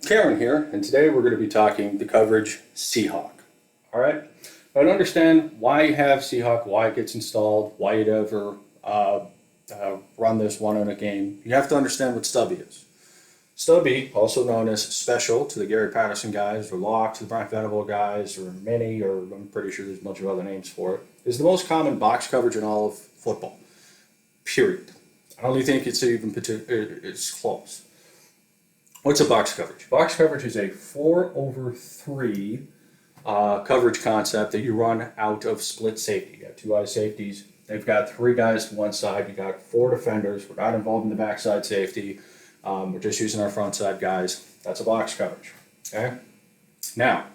Karen here, and today we're going to be talking the coverage Seahawk. All right, now to understand why you have Seahawk, why it gets installed, why you'd ever run this one in a game, you have to understand what Stubbie is. Stubbie, also known as Special to the Gary Patterson guys, or Lock to the Brian Venable guys, or Mini, or I'm pretty sure there's a bunch of other names for it, is the most common box coverage in all of football. Period. I don't think it's even it's close. What's a box coverage? Box coverage is a 4-over-3 coverage concept that you run out of split safety. You got two eye safeties. They've got three guys to one side. You got four defenders. We're not involved in the backside safety. We're just using our front side guys. That's a box coverage. Okay. Now,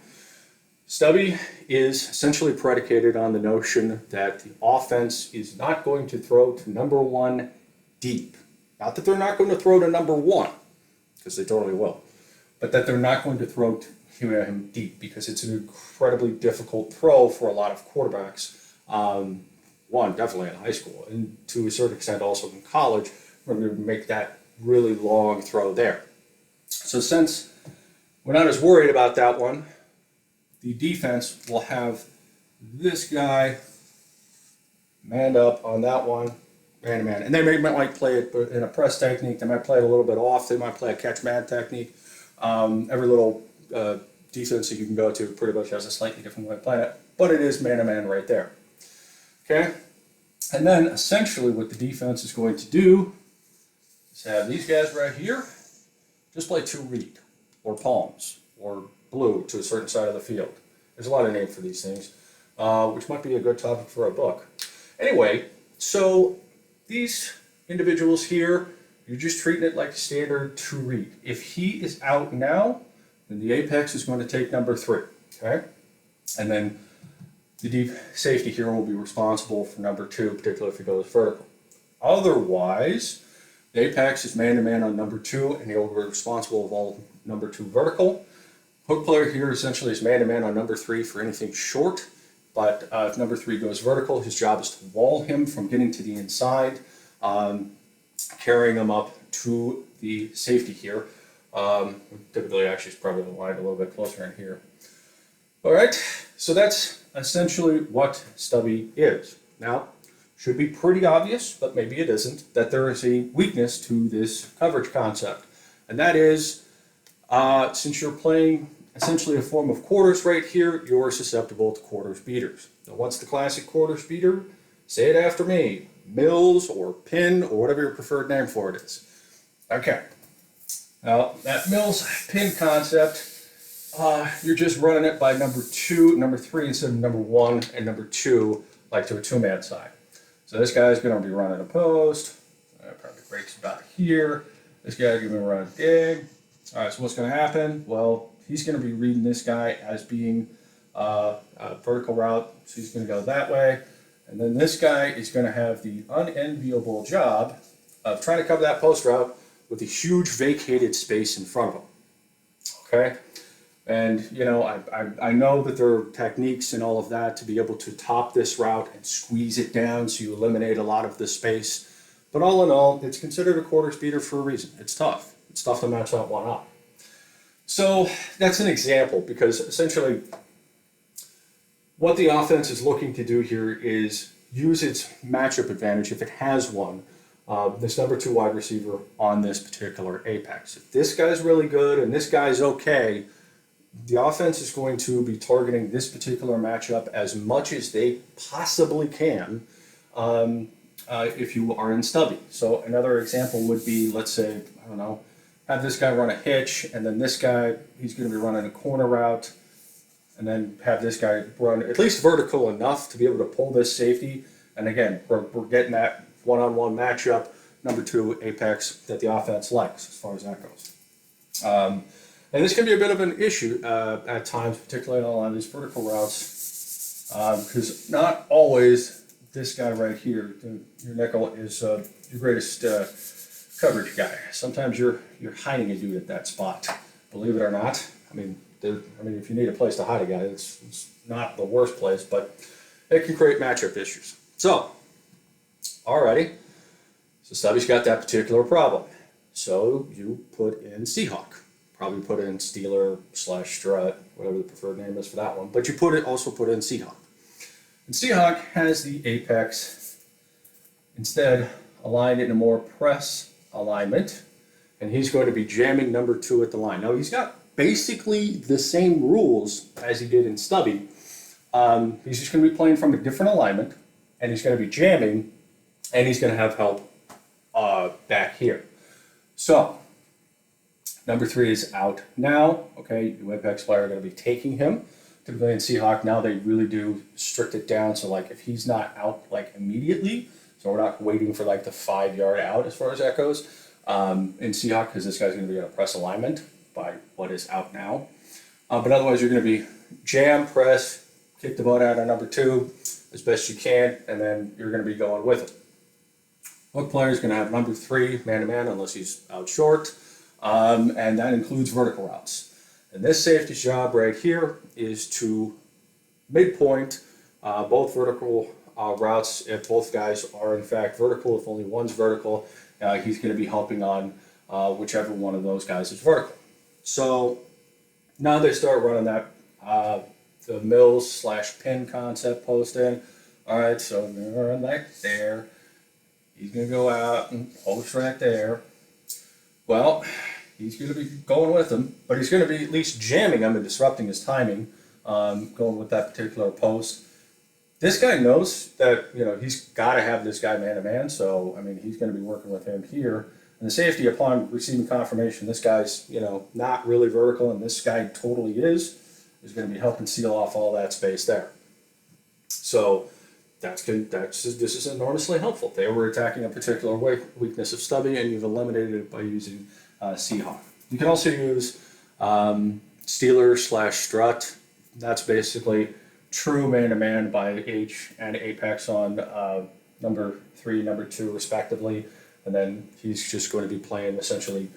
Stubbie is essentially predicated on the notion that the offense is not going to throw to number one deep. Not that they're not going to throw to number one, because they totally will, but that they're not going to throw to him deep because it's an incredibly difficult throw for a lot of quarterbacks. One, definitely in high school, and to a certain extent also in college, we're going to make that really long throw there. So since we're not as worried about that one, the defense will have this guy manned up on that one, man-to-man. And they might play it in a press technique. They might play it a little bit off. They might play a catch-man technique. Every little defense that you can go to pretty much has a slightly different way of playing it, but it is man-to-man right there. Okay? And then essentially what the defense is going to do is have these guys right here just play two read or palms or blue to a certain side of the field. There's a lot of names for these things, which might be a good topic for a book. Anyway, so these individuals here, you're just treating it like a standard two read. If he is out now, then the apex is going to take number 3, okay? And then the deep safety here will be responsible for number 2, particularly if it goes vertical. Otherwise, the apex is man-to-man on number 2, and he'll be responsible of all number 2 vertical. Hook player here essentially is man-to-man on number 3 for anything short. But if number 3 goes vertical, his job is to wall him from getting to the inside, carrying him up to the safety here. Typically, actually, it's probably aligned a little bit closer in here. All right, so that's essentially what Stubbie is. Now, should be pretty obvious, but maybe it isn't, that there is a weakness to this coverage concept. And that is, since you're playing essentially a form of quarters right here, you're susceptible to quarters beaters. Now, what's the classic quarters beater? Say it after me. Mills or pin or whatever your preferred name for it is. Okay. Now, that Mills pin concept, you're just running it by number 3 instead of number 1 and number 2, like to a two-man side. So this guy's going to be running a post. Probably breaks about here. This guy's going to be running a dig. All right, so what's going to happen? Well, he's going to be reading this guy as being a vertical route, so he's going to go that way. And then this guy is going to have the unenviable job of trying to cover that post route with a huge vacated space in front of him. Okay? And, you know, I know that there are techniques and all of that to be able to top this route and squeeze it down so you eliminate a lot of the space. But all in all, it's considered a quarters beater for a reason. It's tough. It's tough to match that one up. So that's an example, because essentially what the offense is looking to do here is use its matchup advantage, if it has one, this number 2 wide receiver on this particular apex. If this guy's really good and this guy's okay, the offense is going to be targeting this particular matchup as much as they possibly can if you are in Stubbie. So another example would be, let's say, I don't know, have this guy run a hitch, and then this guy, he's going to be running a corner route, and then have this guy run at least vertical enough to be able to pull this safety. And again, we're getting that one-on-one matchup, number 2 apex that the offense likes as far as that goes. And this can be a bit of an issue at times, particularly on these vertical routes, because not always this guy right here, your nickel, is your greatest coverage guy. Sometimes you're hiding a dude at that spot. Believe it or not. I mean, if you need a place to hide a guy, it's not the worst place, but it can create matchup issues. So, alrighty. So Stubbie's got that particular problem. So you put in Seahawk. Probably put in Steeler slash Strut, whatever the preferred name is for that one. But you also put in Seahawk. And Seahawk has the apex instead aligned in a more press alignment. And he's going to be jamming number 2 at the line. Now he's got basically the same rules as he did in Stubby. He's just going to be playing from a different alignment, and he's going to be jamming, and he's going to have help back here. So number 3 is out now. Okay, the apex player are going to be taking him. Typically in Seahawk now they really do strict it down. So like if he's not out like immediately, so we're not waiting for like the 5-yard out as far as that goes. In Seahawk, because this guy's going to be in a press alignment by what is out now. But otherwise you're going to be jam, press, kick the butt out on number 2 as best you can, and then you're going to be going with it. Hook player is going to have number 3 man-to-man unless he's out short, and that includes vertical routes. And this safety's job right here is to midpoint both vertical routes. If both guys are in fact vertical, if only one's vertical, he's going to be helping on whichever one of those guys is vertical. So now they start running that the mills slash pin concept post in. All right, so they're run right there. He's going to go out and post right there. Well, he's going to be going with him, but he's going to be at least jamming him and disrupting his timing, going with that particular post. This guy knows that, he's got to have this guy man-to-man, so, I mean, he's going to be working with him here. And the safety, upon receiving confirmation, this guy's, not really vertical, and this guy totally is going to be helping seal off all that space there. So this is enormously helpful. They were attacking a particular weakness of Stubby, and you've eliminated it by using Seahawk. You can also use Steeler slash Strut. That's basically true man-to-man by H and apex on number 3, number 2, respectively. And then he's just going to be playing essentially,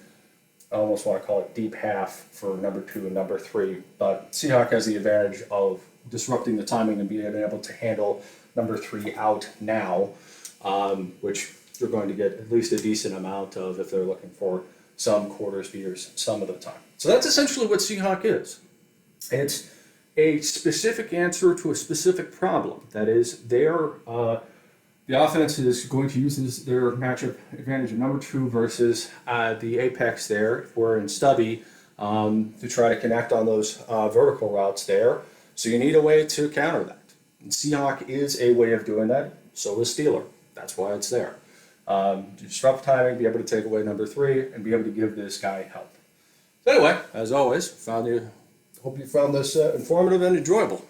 I almost want to call it deep half for number 2 and number 3. But Seahawk has the advantage of disrupting the timing and being able to handle number 3 out now, which you're going to get at least a decent amount of if they're looking for some quarter speeders some of the time. So that's essentially what Seahawk is. It's a specific answer to a specific problem. That is, the offense is going to use their matchup advantage of number 2 versus the apex there, where in Stubby, to try to connect on those vertical routes there. So you need a way to counter that. And Seahawk is a way of doing that. So is Steeler. That's why it's there. Disrupt timing, be able to take away number 3, and be able to give this guy help. So anyway, as always, hope you found this informative and enjoyable.